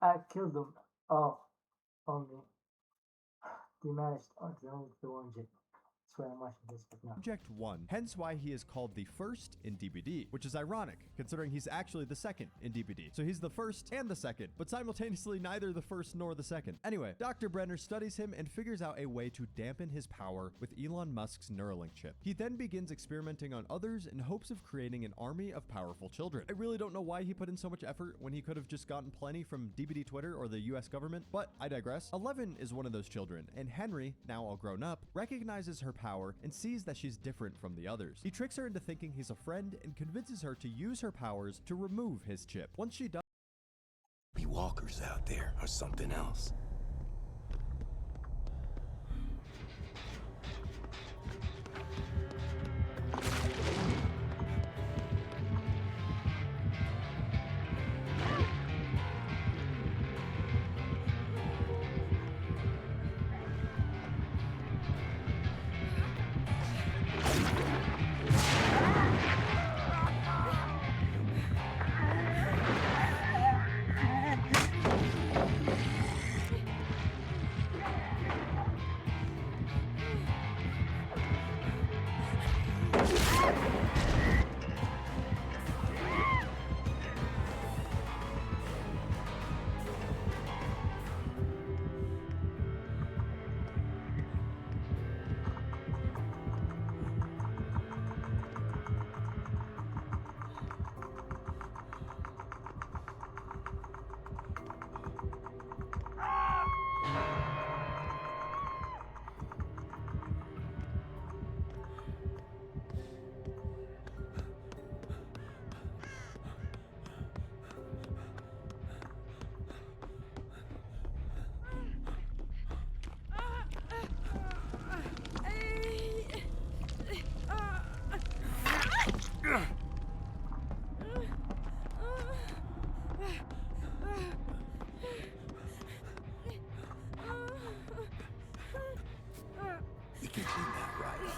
I killed them all. Only they managed until only the one jet. That's why I'm watching this right now. Subject 1, hence why he is called the first in DBD, which is ironic, considering he's actually the second in DBD. So he's the first and the second, but simultaneously neither the first nor the second. Anyway, Dr. Brenner studies him and figures out a way to dampen his power with Elon Musk's Neuralink chip. He then begins experimenting on others in hopes of creating an army of powerful children. I really don't know why he put in so much effort when he could have just gotten plenty from DBD Twitter or the US government, but I digress. 11 is one of those children, and Henry, now all grown up, recognizes her power and sees that she's different from the others. He tricks her into thinking he's a friend and convinces her to use her powers to remove his chip. Once she does, Be walkers out there or something else. You can clean that right up.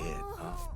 head, huh?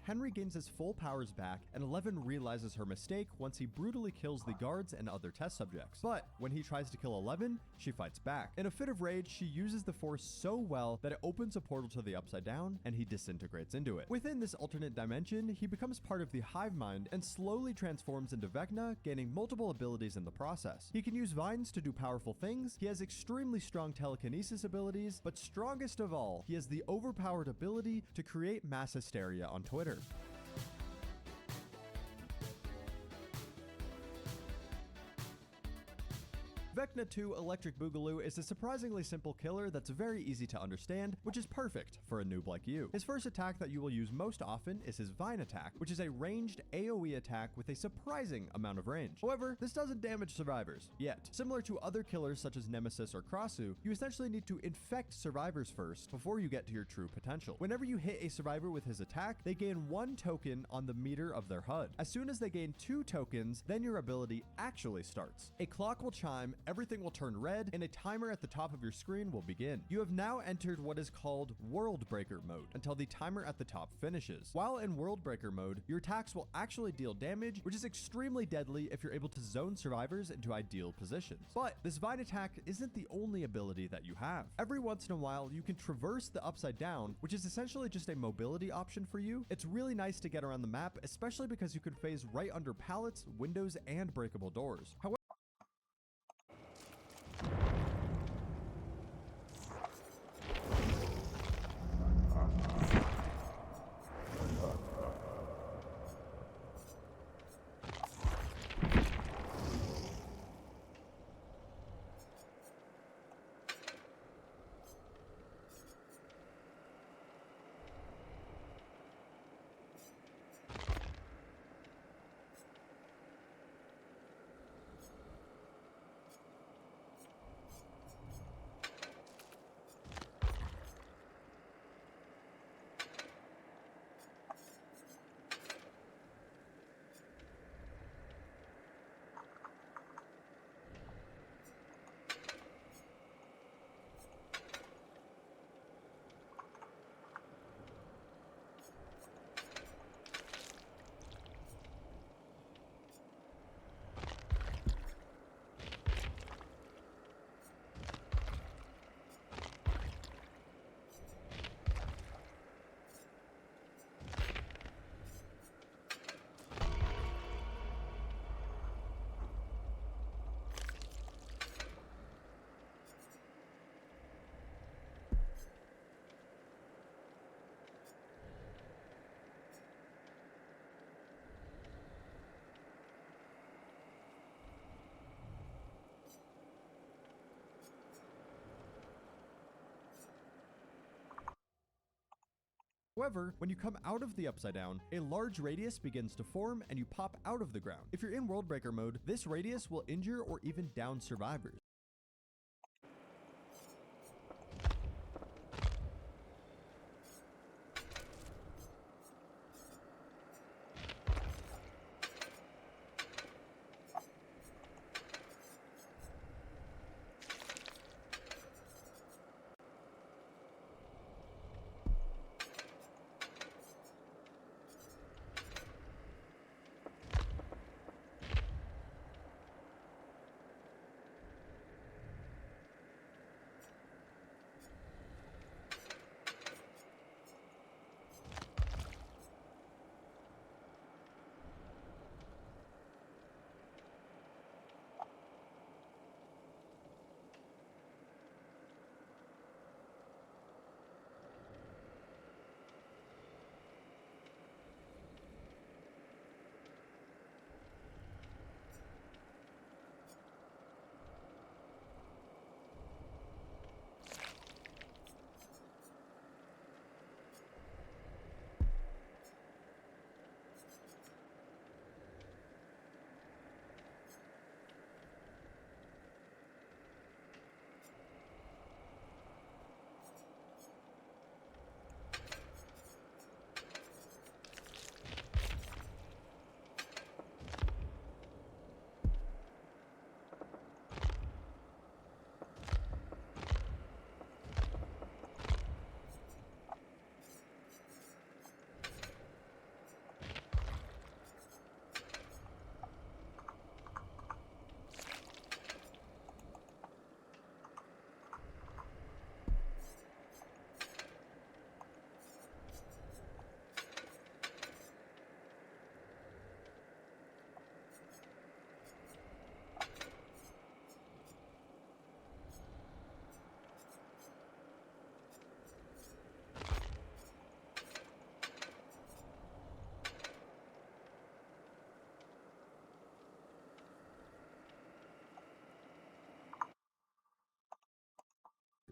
Henry gains his full powers back, and Eleven realizes her mistake once he brutally kills the guards and other test subjects. But when he tries to kill Eleven, she fights back. In a fit of rage, she uses the Force so well that it opens a portal to the Upside Down, and he disintegrates into it. Within this alternate dimension, he becomes part of the Hive Mind and slowly transforms into Vecna, gaining multiple abilities in the process. He can use vines to do powerful things, he has extremely strong telekinesis abilities, but strongest of all, he has the overpowered ability to create mass hysteria on Twitter. Vecna 2 Electric Boogaloo is a surprisingly simple killer that's very easy to understand, which is perfect for a noob like you. His first attack that you will use most often is his Vine attack, which is a ranged AoE attack with a surprising amount of range. However, this doesn't damage survivors, yet. Similar to other killers such as Nemesis or Krassu, you essentially need to infect survivors first before you get to your true potential. Whenever you hit a survivor with his attack, they gain 1 token on the meter of their HUD. As soon as they gain 2 tokens, then your ability actually starts. A clock will chime, everything will turn red, and a timer at the top of your screen will begin. You have now entered what is called World Breaker mode until the timer at the top finishes. While in World Breaker mode, your attacks will actually deal damage, which is extremely deadly if you're able to zone survivors into ideal positions. But this Vine attack isn't the only ability that you have. Every once in a while, you can traverse the Upside Down, which is essentially just a mobility option for you. It's really nice to get around the map, especially because you can phase right under pallets, windows, and breakable doors. However, when you come out of the Upside Down, a large radius begins to form and you pop out of the ground. If you're in World Breaker mode, this radius will injure or even down survivors.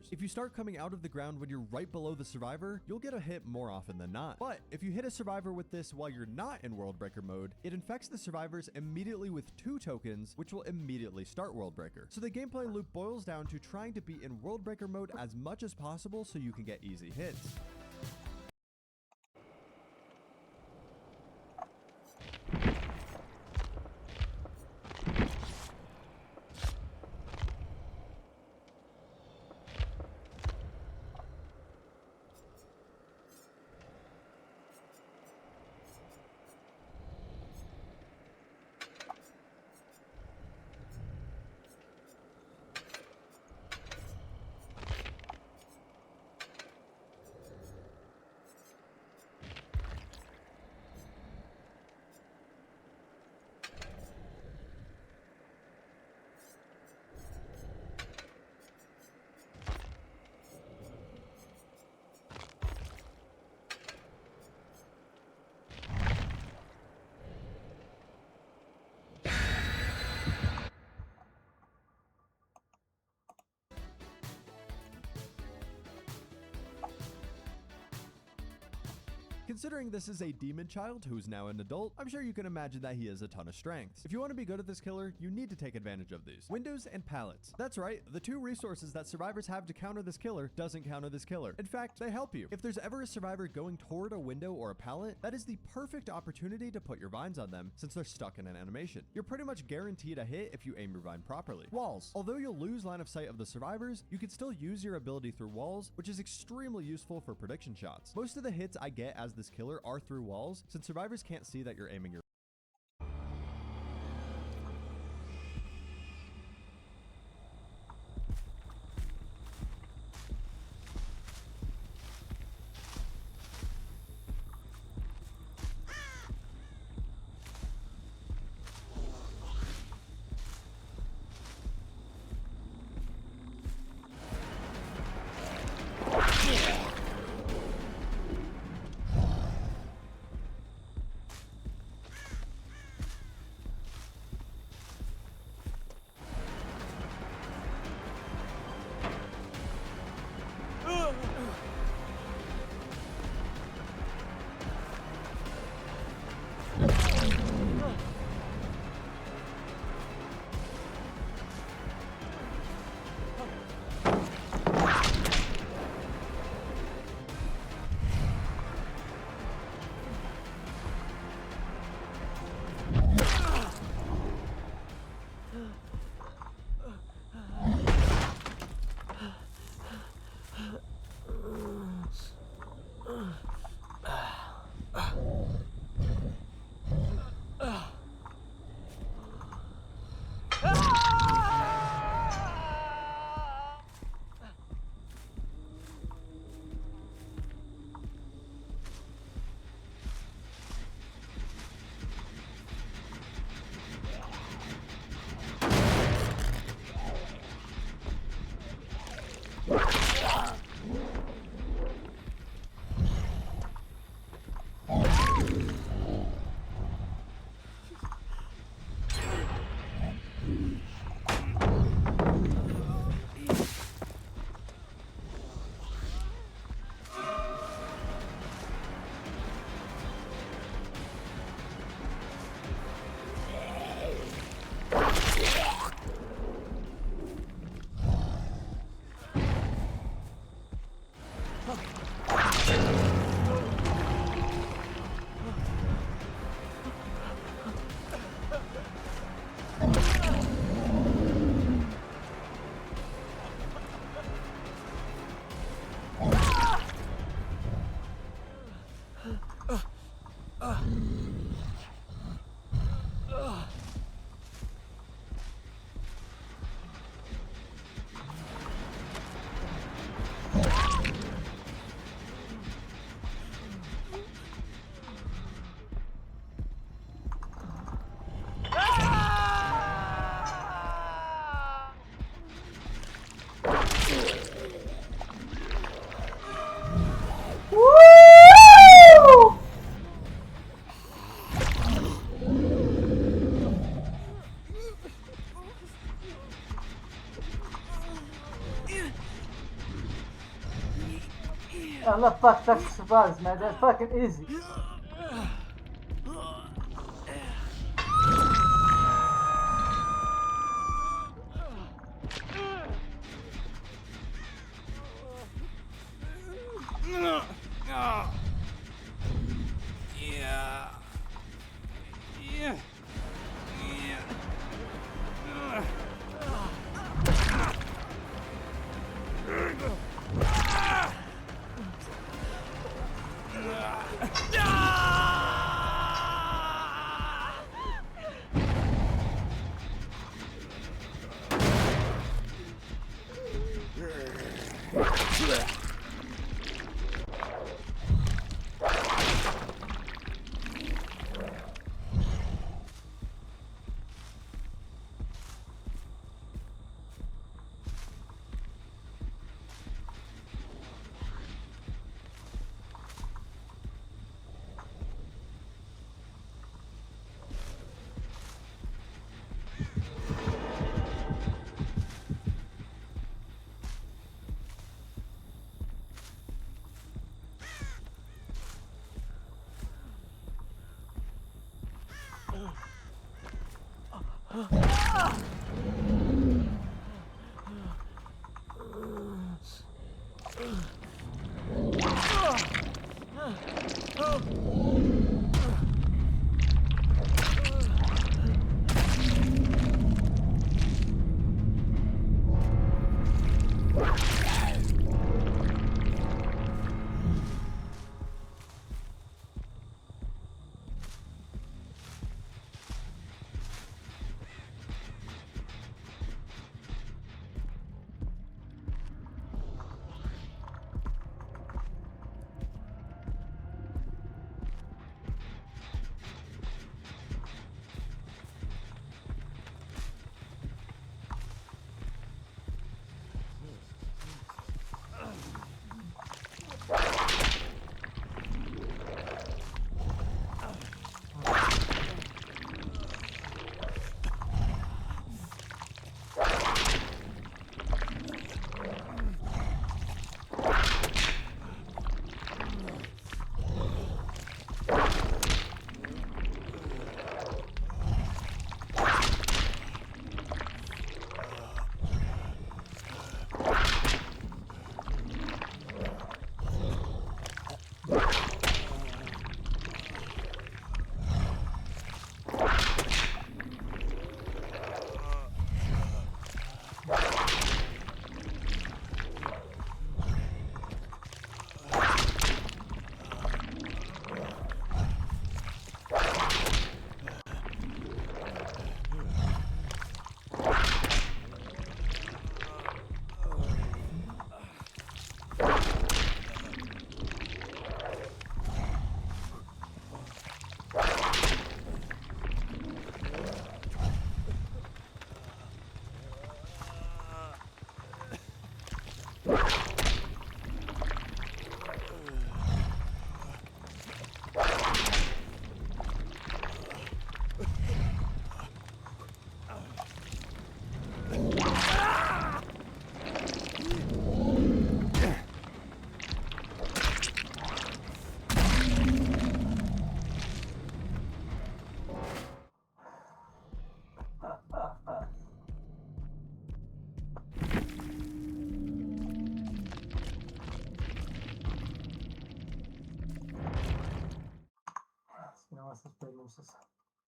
survivors. If you start coming out of the ground when you're right below the survivor, you'll get a hit more often than not. But if you hit a survivor with this while you're not in World Breaker mode, it infects the survivors immediately with 2 tokens, which will immediately start World Breaker. So the gameplay loop boils down to trying to be in World Breaker mode as much as possible so you can get easy hits. Considering this is a demon child who's now an adult, I'm sure you can imagine that he has a ton of strengths. If you want to be good at this killer, you need to take advantage of these. Windows and pallets. That's right, the 2 resources that survivors have to counter this killer doesn't counter this killer. In fact, they help you. If there's ever a survivor going toward a window or a pallet, that is the perfect opportunity to put your vines on them since they're stuck in an animation. You're pretty much guaranteed a hit if you aim your vine properly. Walls. Although you'll lose line of sight of the survivors, you can still use your ability through walls, which is extremely useful for prediction shots. Most of the hits I get as this killer are through walls, since survivors can't see that you're aiming your Allah fuck, that's surprise, man. That's fucking easy.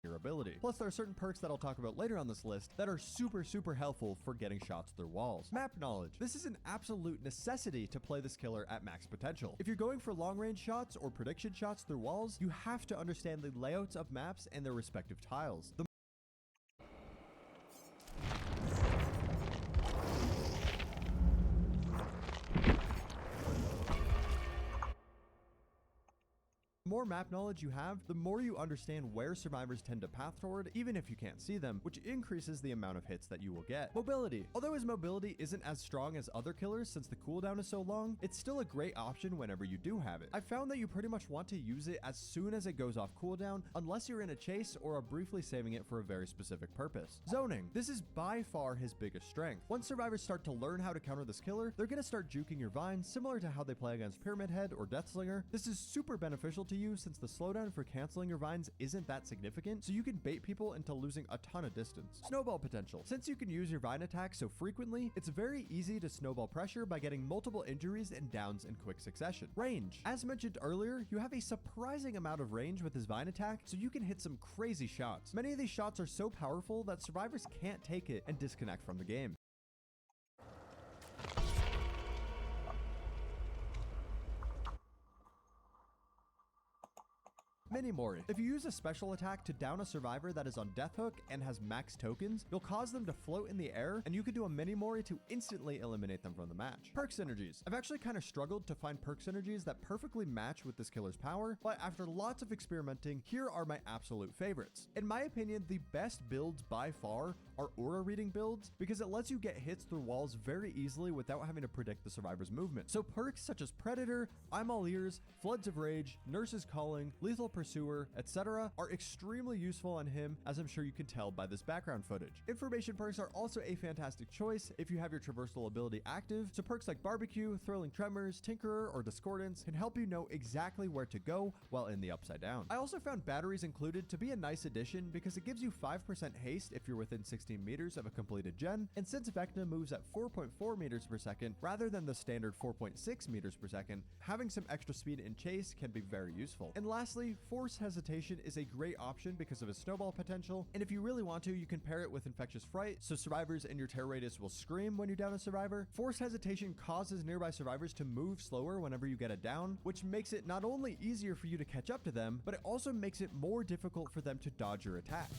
Your ability. Plus, there are certain perks that I'll talk about later on this list that are super helpful for getting shots through walls. Map knowledge. This is an absolute necessity to play this killer at max potential. If you're going for long range shots or prediction shots through walls, you have to understand the layouts of maps and their respective tiles. The more map knowledge you have, the more you understand where survivors tend to path toward, even if you can't see them, which increases the amount of hits that you will get. Mobility. Although his mobility isn't as strong as other killers since the cooldown is so long, it's still a great option whenever you do have it. I found that you pretty much want to use it as soon as it goes off cooldown, unless you're in a chase or are briefly saving it for a very specific purpose. Zoning. This is by far his biggest strength. Once survivors start to learn how to counter this killer, they're going to start juking your vines, similar to how they play against Pyramid Head or Deathslinger. This is super beneficial to you since the slowdown for canceling your vines isn't that significant, so you can bait people into losing a ton of distance. Snowball potential. Since you can use your vine attack so frequently, it's very easy to snowball pressure by getting multiple injuries and downs in quick succession. Range. As mentioned earlier, you have a surprising amount of range with his vine attack, so you can hit some crazy shots. Many of these shots are so powerful that survivors can't take it and disconnect from the game. Mini-Mori. If you use a special attack to down a survivor that is on Death Hook and has max tokens, you'll cause them to float in the air, and you can do a Mini-Mori to instantly eliminate them from the match. Perk synergies. I've actually kind of struggled to find perk synergies that perfectly match with this killer's power, but after lots of experimenting, here are my absolute favorites. In my opinion, the best builds by far are aura reading builds because it lets you get hits through walls very easily without having to predict the survivor's movement. So perks such as Predator, I'm All Ears, Floods of Rage, Nurse's Calling, Lethal Pursuer, etc. are extremely useful on him, as I'm sure you can tell by this background footage. Information perks are also a fantastic choice if you have your traversal ability active, so perks like Barbecue, Thrilling Tremors, Tinkerer, or Discordance can help you know exactly where to go while in the Upside Down. I also found batteries included to be a nice addition because it gives you 5% haste if you're within 16 meters of a completed gen, and since Vecna moves at 4.4 meters per second rather than the standard 4.6 meters per second, having some extra speed in chase can be very useful. And lastly, Force Hesitation is a great option because of its snowball potential, and if you really want to, you can pair it with Infectious Fright, so survivors in your terror radius will scream when you down a survivor. Force Hesitation causes nearby survivors to move slower whenever you get a down, which makes it not only easier for you to catch up to them, but it also makes it more difficult for them to dodge your attacks.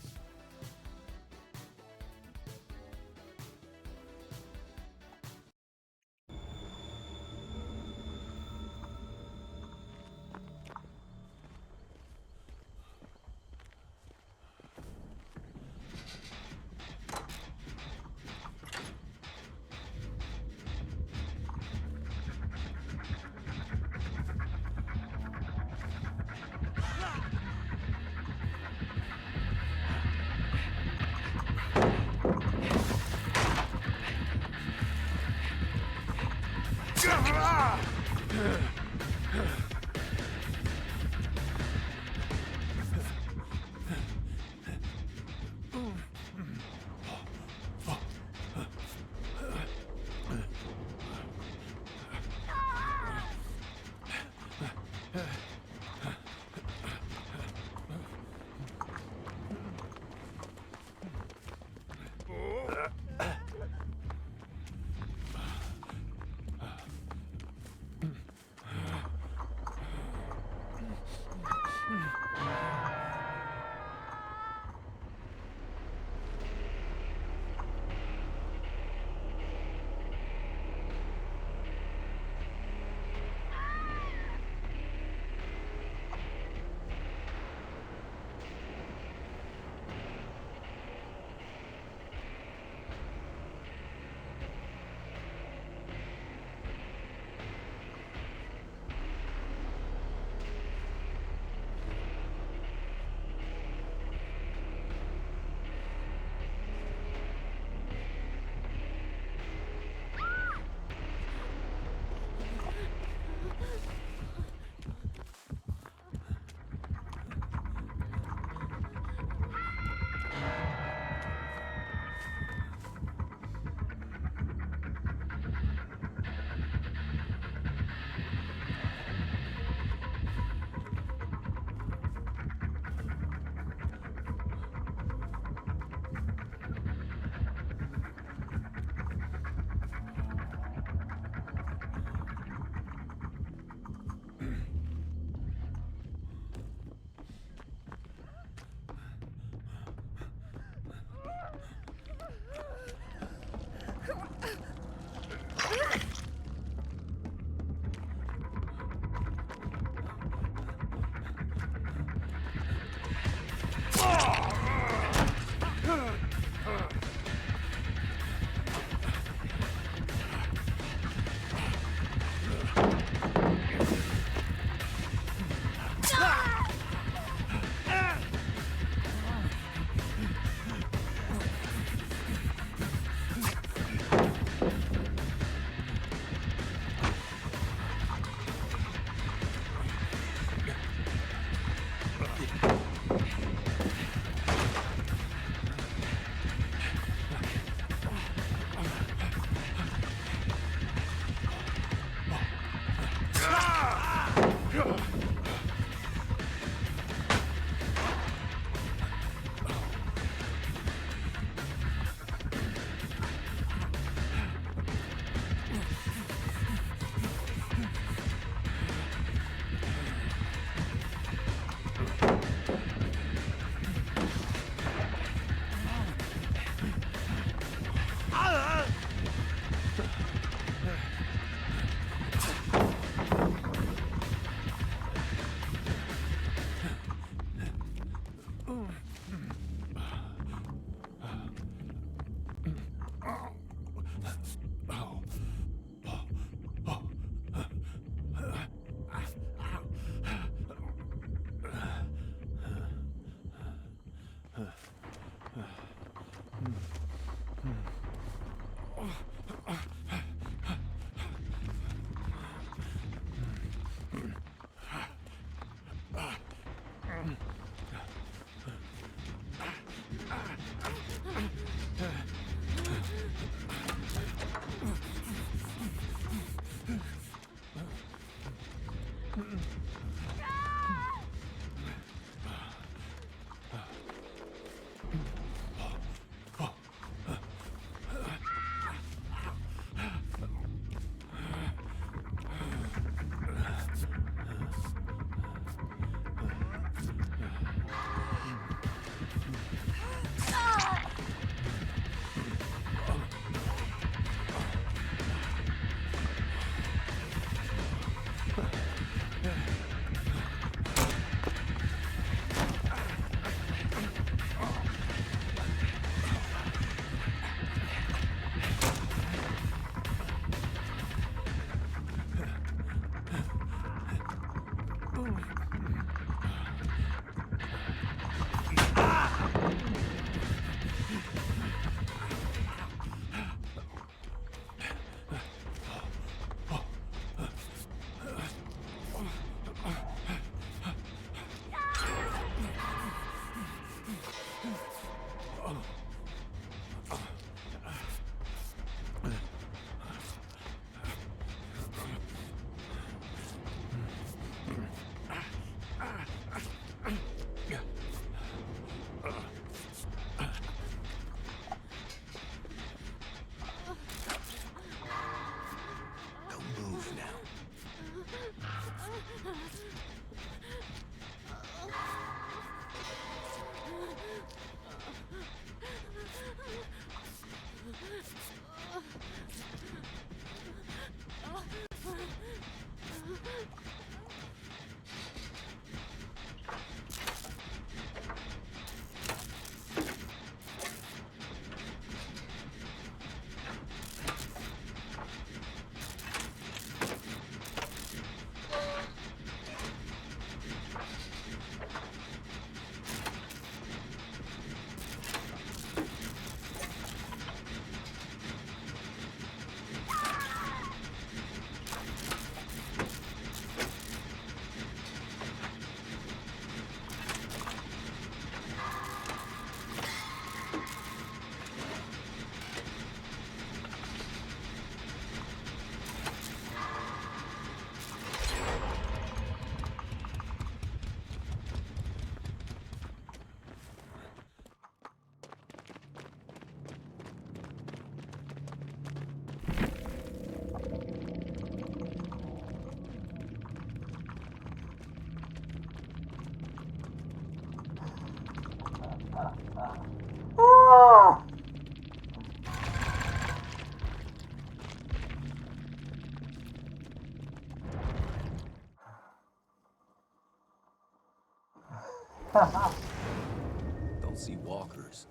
Don't see walkers.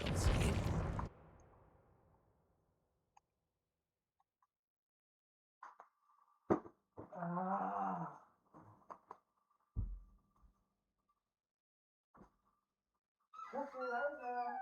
Don't see anyone. Ah. Catch you later.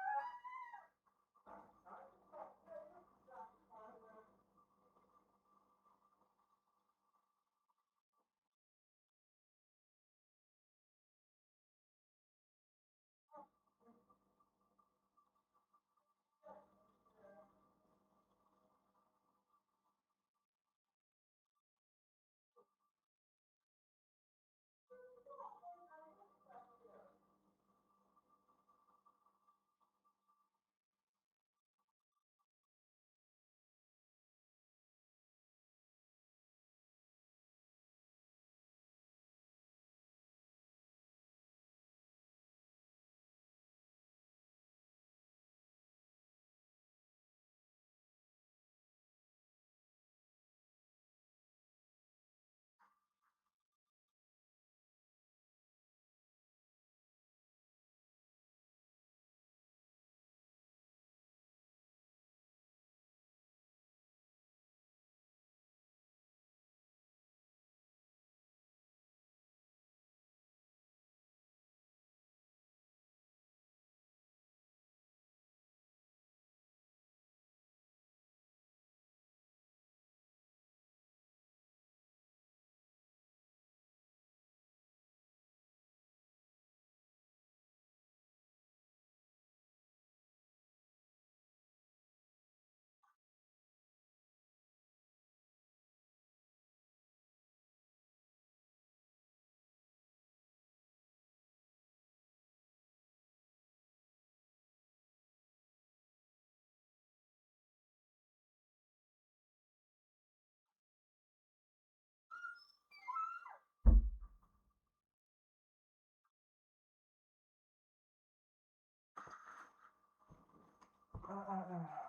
Ah, ah, ah.